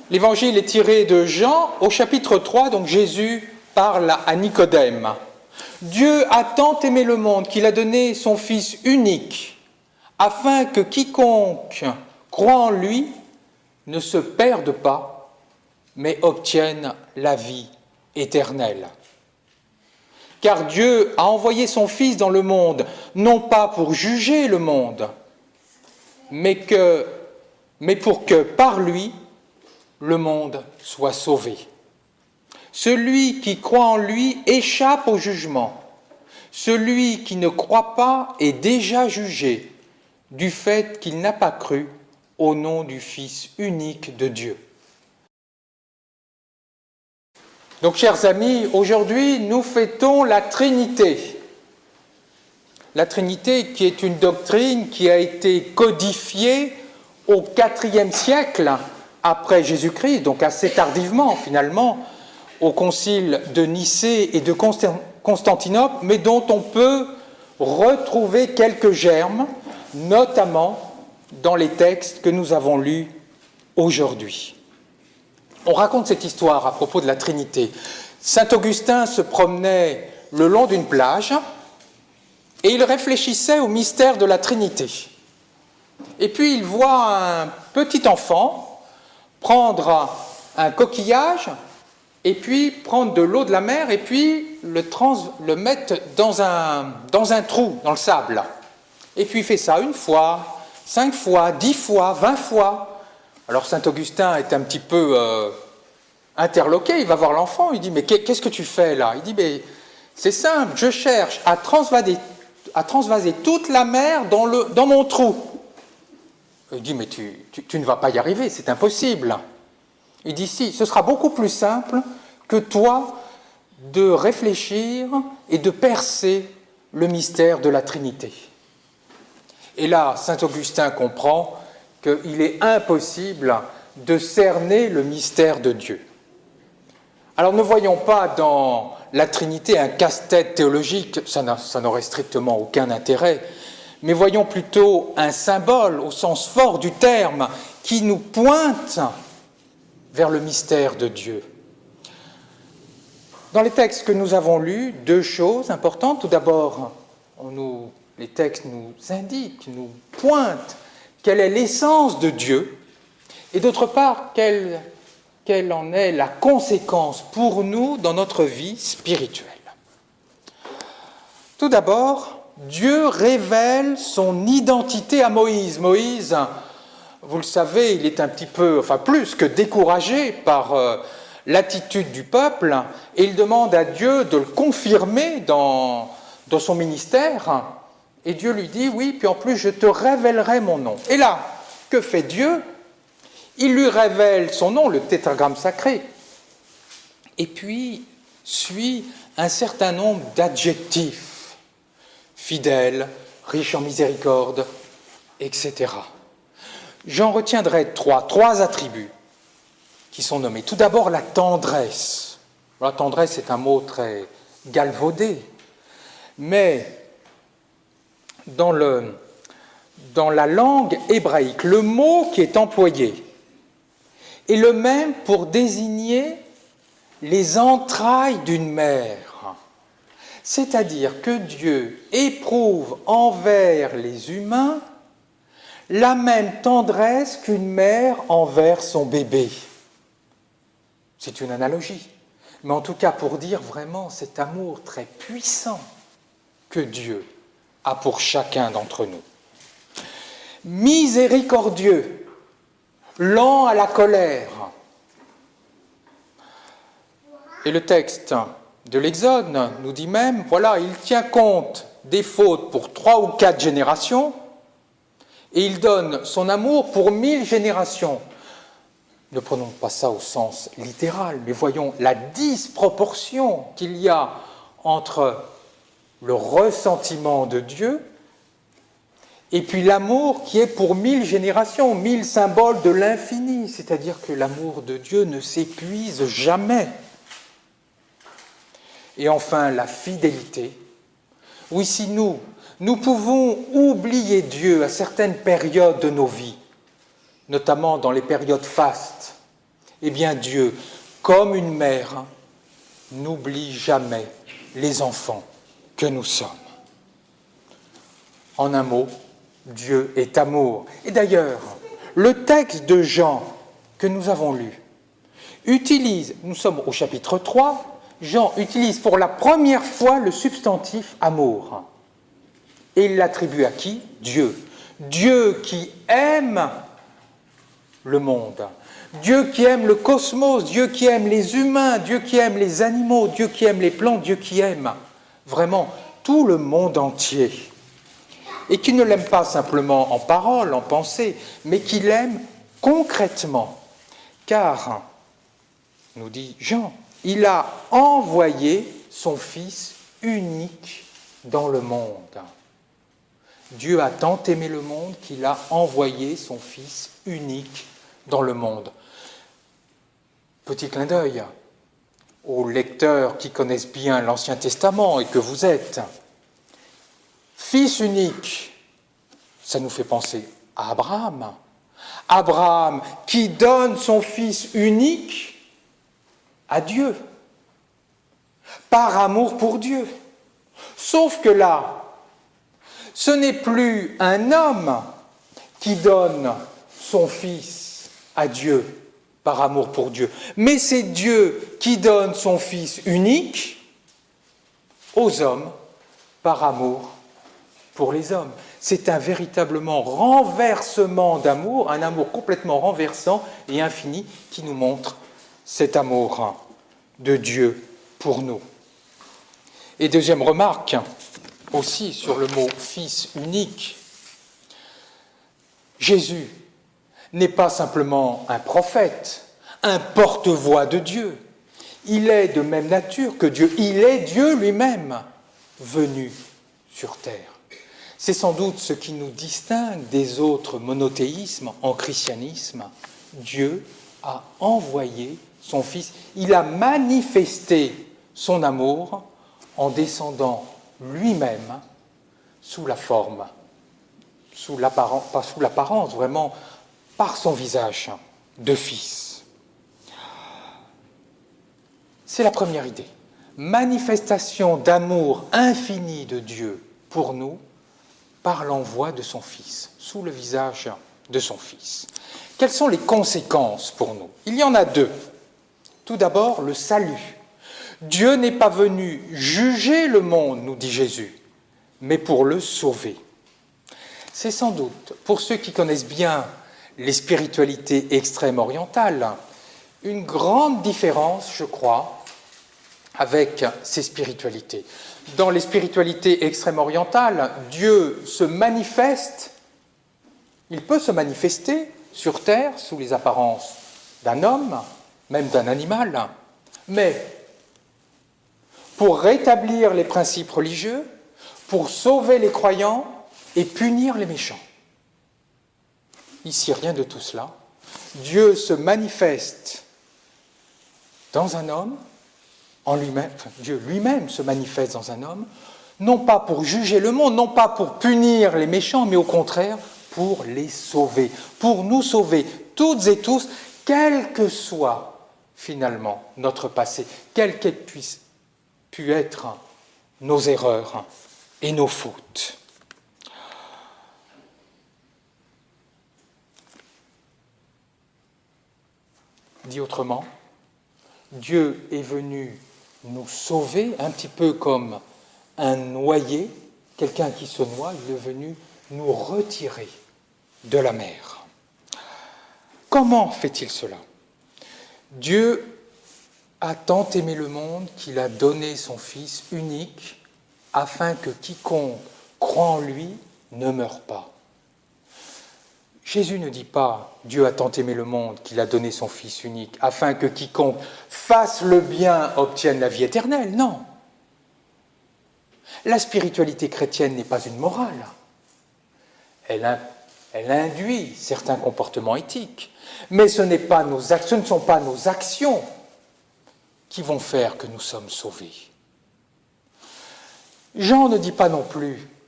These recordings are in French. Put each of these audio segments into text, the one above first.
L'évangile est tiré de Jean au chapitre 3, donc Jésus parle à Nicodème. Dieu a tant aimé le monde qu'il a donné son Fils unique, afin que quiconque croit en lui ne se perde pas, mais obtienne la vie éternelle. Car Dieu a envoyé son Fils dans le monde, non pas pour juger le monde, mais pour que par lui, le monde soit sauvé. Celui qui croit en lui échappe au jugement. Celui qui ne croit pas est déjà jugé du fait qu'il n'a pas cru au nom du Fils unique de Dieu. Donc, chers amis, aujourd'hui, nous fêtons la Trinité. La Trinité qui est une doctrine qui a été codifiée au IVe siècle après Jésus-Christ, donc assez tardivement finalement, au concile de Nicée et de Constantinople, mais dont on peut retrouver quelques germes, notamment dans les textes que nous avons lus aujourd'hui. On raconte cette histoire à propos de la Trinité. Saint Augustin se promenait le long d'une plage et il réfléchissait au mystère de la Trinité. Et puis il voit un petit enfant prendre un coquillage et puis prendre de l'eau de la mer et puis le mettre dans un trou, dans le sable. Et puis il fait ça 1 fois, 5 fois, 10 fois, 20 fois. Alors Saint Augustin est un petit peu interloqué, il va voir l'enfant, il dit « Mais qu'est-ce que tu fais là ?» Il dit « Mais c'est simple, je cherche à transvaser toute la mer dans mon trou. » Il dit « Mais tu ne vas pas y arriver, c'est impossible. » Il dit « Si, ce sera beaucoup plus simple que toi de réfléchir et de percer le mystère de la Trinité. » Et là, saint Augustin comprend qu'il est impossible de cerner le mystère de Dieu. Alors ne voyons pas dans la Trinité un casse-tête théologique, ça n'aurait strictement aucun intérêt, mais voyons plutôt un symbole au sens fort du terme qui nous pointe vers le mystère de Dieu. Dans les textes que nous avons lus, 2 choses importantes. Tout d'abord, les textes nous indiquent, nous pointent quelle est l'essence de Dieu, et d'autre part, quelle en est la conséquence pour nous dans notre vie spirituelle. Tout d'abord, Dieu révèle son identité à Moïse. Moïse, vous le savez, il est un petit peu, plus que découragé par l'attitude du peuple, et il demande à Dieu de le confirmer dans son ministère, et Dieu lui dit « Oui, puis en plus je te révélerai mon nom ». Et là, que fait Dieu ? Il lui révèle son nom, le tétragramme sacré, et puis suit un certain nombre d'adjectifs, fidèle, riche en miséricorde, etc. J'en retiendrai 3 attributs qui sont nommés. Tout d'abord, la tendresse. La tendresse est un mot très galvaudé, mais dans la langue hébraïque, le mot qui est employé est le même pour désigner les entrailles d'une mère. C'est-à-dire que Dieu éprouve envers les humains la même tendresse qu'une mère envers son bébé. C'est une analogie, mais en tout cas pour dire vraiment cet amour très puissant que Dieu a pour chacun d'entre nous. Miséricordieux, lent à la colère. Et le texte de l'Exode nous dit même, voilà, il tient compte des fautes pour 3 ou 4 générations, et il donne son amour pour 1000 générations. Ne prenons pas ça au sens littéral, mais voyons la disproportion qu'il y a entre le ressentiment de Dieu et puis l'amour qui est pour 1000 générations, 1000 symboles de l'infini, c'est-à-dire que l'amour de Dieu ne s'épuise jamais. Et enfin, la fidélité. Oui, si nous pouvons oublier Dieu à certaines périodes de nos vies, notamment dans les périodes fastes, Eh bien Dieu, comme une mère, n'oublie jamais les enfants que nous sommes. En un mot, Dieu est amour. Et d'ailleurs, le texte de Jean que nous avons lu utilise, nous sommes au chapitre 3, Jean utilise pour la première fois le substantif amour. Et il l'attribue à qui? Dieu. Dieu qui aime le monde. Dieu qui aime le cosmos, Dieu qui aime les humains, Dieu qui aime les animaux, Dieu qui aime les plantes, Dieu qui aime vraiment tout le monde entier. Et qui ne l'aime pas simplement en parole, en pensée, mais qui l'aime concrètement. Car, nous dit Jean, il a envoyé son Fils unique dans le monde. Dieu a tant aimé le monde qu'il a envoyé son Fils unique dans le monde. Petit clin d'œil aux lecteurs qui connaissent bien l'Ancien Testament et que vous êtes. Fils unique, ça nous fait penser à Abraham. Abraham qui donne son fils unique à Dieu, par amour pour Dieu. Sauf que là, ce n'est plus un homme qui donne son fils à Dieu, par amour pour Dieu, mais c'est Dieu qui donne son fils unique aux hommes, par amour pour les hommes. C'est un véritablement renversement d'amour, un amour complètement renversant et infini qui nous montre cet amour de Dieu pour nous. Et deuxième remarque, aussi sur le mot « fils unique », Jésus n'est pas simplement un prophète, un porte-voix de Dieu. Il est de même nature que Dieu. Il est Dieu lui-même venu sur terre. C'est sans doute ce qui nous distingue des autres monothéismes en christianisme. Dieu a envoyé son Fils. Il a manifesté son amour en descendant lui-même sous la forme, pas sous l'apparence, vraiment par son visage de Fils. C'est la première idée. Manifestation d'amour infini de Dieu pour nous par l'envoi de son Fils, sous le visage de son Fils. Quelles sont les conséquences pour nous? Il y en a deux. Tout d'abord, le salut. Dieu n'est pas venu juger le monde, nous dit Jésus, mais pour le sauver. C'est sans doute, pour ceux qui connaissent bien les spiritualités extrêmes orientales, une grande différence, je crois, avec ces spiritualités. Dans les spiritualités extrêmes orientales, Dieu se manifeste, il peut se manifester sur terre sous les apparences d'un homme, même d'un animal, mais pour rétablir les principes religieux, pour sauver les croyants et punir les méchants. Ici, rien de tout cela. Dieu se manifeste dans un homme, en lui-même, Dieu lui-même se manifeste dans un homme, non pas pour juger le monde, non pas pour punir les méchants, mais au contraire pour les sauver, pour nous sauver, toutes et tous, quel que soit finalement notre passé, quelles qu'elles puissent pu être nos erreurs et nos fautes. Dit autrement, Dieu est venu nous sauver, un petit peu comme un noyé, quelqu'un qui se noie, il est venu nous retirer de la mer. Comment fait-il cela? Dieu a tant aimé le monde qu'il a donné son Fils unique afin que quiconque croit en lui ne meure pas. Jésus ne dit pas « Dieu a tant aimé le monde qu'il a donné son Fils unique afin que quiconque fasse le bien obtienne la vie éternelle ». Non. La spiritualité chrétienne n'est pas une morale. Elle induit certains comportements éthiques, mais ce ne sont pas nos actions qui vont faire que nous sommes sauvés. Jean ne dit pas non plus «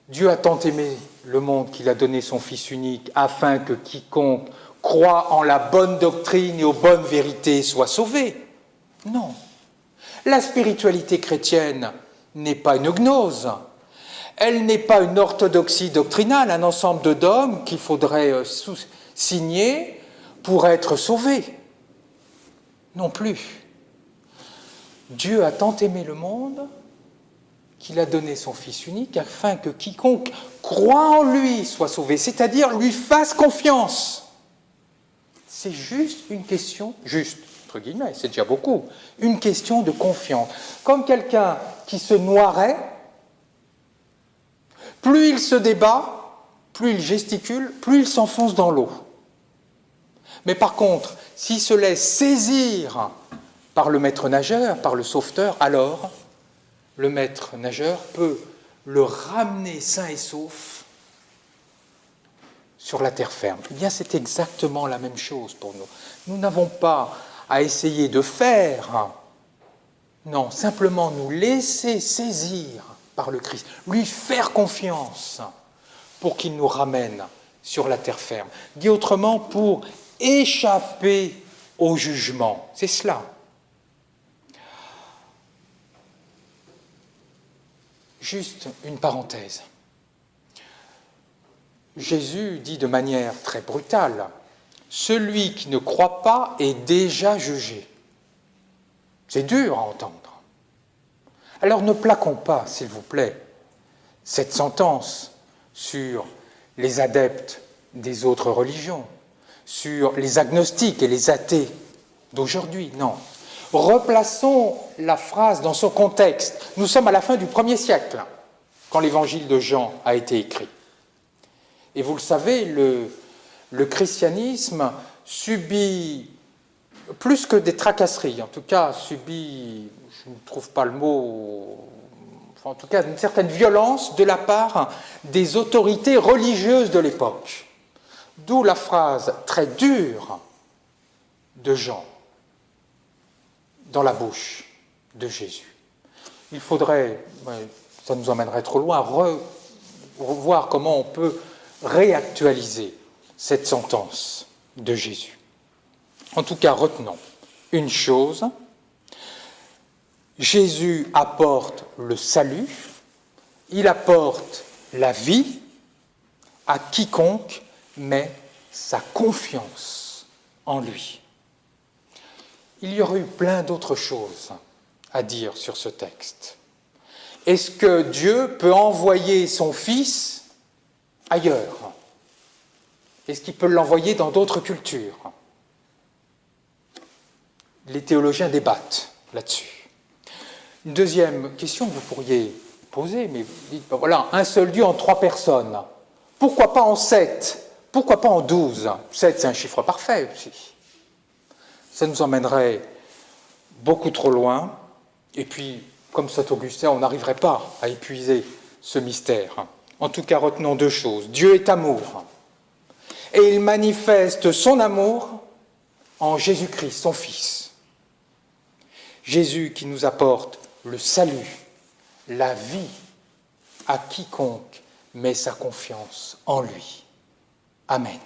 Dieu a tant aimé le monde qu'il a donné son Fils unique afin que quiconque croit en la bonne doctrine et aux bonnes vérités soit sauvé. Non. La spiritualité chrétienne n'est pas une gnose. Elle n'est pas une orthodoxie doctrinale, un ensemble de dogmes qu'il faudrait signer pour être sauvé. Non plus. Dieu a tant aimé le monde qu'il a donné son Fils unique afin que quiconque croit en lui soit sauvé, c'est-à-dire lui fasse confiance. C'est juste une question, juste, entre guillemets, c'est déjà beaucoup, une question de confiance. Comme quelqu'un qui se noierait, plus il se débat, plus il gesticule, plus il s'enfonce dans l'eau. Mais par contre, s'il se laisse saisir par le maître nageur, par le sauveteur, alors le maître nageur peut le ramener sain et sauf sur la terre ferme. Eh bien, c'est exactement la même chose pour nous. Nous n'avons pas à essayer de faire, non, simplement nous laisser saisir par le Christ, lui faire confiance pour qu'il nous ramène sur la terre ferme. Dit autrement, pour échapper au jugement. C'est cela. Juste une parenthèse. Jésus dit de manière très brutale, « Celui qui ne croit pas est déjà jugé. » C'est dur à entendre. Alors ne plaquons pas, s'il vous plaît, cette sentence sur les adeptes des autres religions, sur les agnostiques et les athées d'aujourd'hui, non. Replaçons la phrase dans son contexte. Nous sommes à la fin du 1er siècle, quand l'évangile de Jean a été écrit. Et vous le savez, le christianisme subit, plus que des tracasseries, en tout cas subit, je ne trouve pas le mot, enfin, en tout cas une certaine violence de la part des autorités religieuses de l'époque. D'où la phrase très dure de Jean dans la bouche de Jésus. Il faudrait, ça nous emmènerait trop loin, revoir comment on peut réactualiser cette sentence de Jésus. En tout cas, retenons une chose, Jésus apporte le salut, il apporte la vie à quiconque met sa confiance en lui. Il y aurait eu plein d'autres choses à dire sur ce texte. Est-ce que Dieu peut envoyer son Fils ailleurs? Est-ce qu'il peut l'envoyer dans d'autres cultures? Les théologiens débattent là-dessus. Une deuxième question que vous pourriez poser, mais vous dites, ben voilà, un seul Dieu en 3 personnes. Pourquoi pas en 7? Pourquoi pas en 12? 7, c'est un chiffre parfait aussi. Ça nous emmènerait beaucoup trop loin, et puis, comme saint Augustin, on n'arriverait pas à épuiser ce mystère. En tout cas, retenons 2 choses. Dieu est amour, et il manifeste son amour en Jésus-Christ, son Fils. Jésus qui nous apporte le salut, la vie à quiconque met sa confiance en lui. Amen.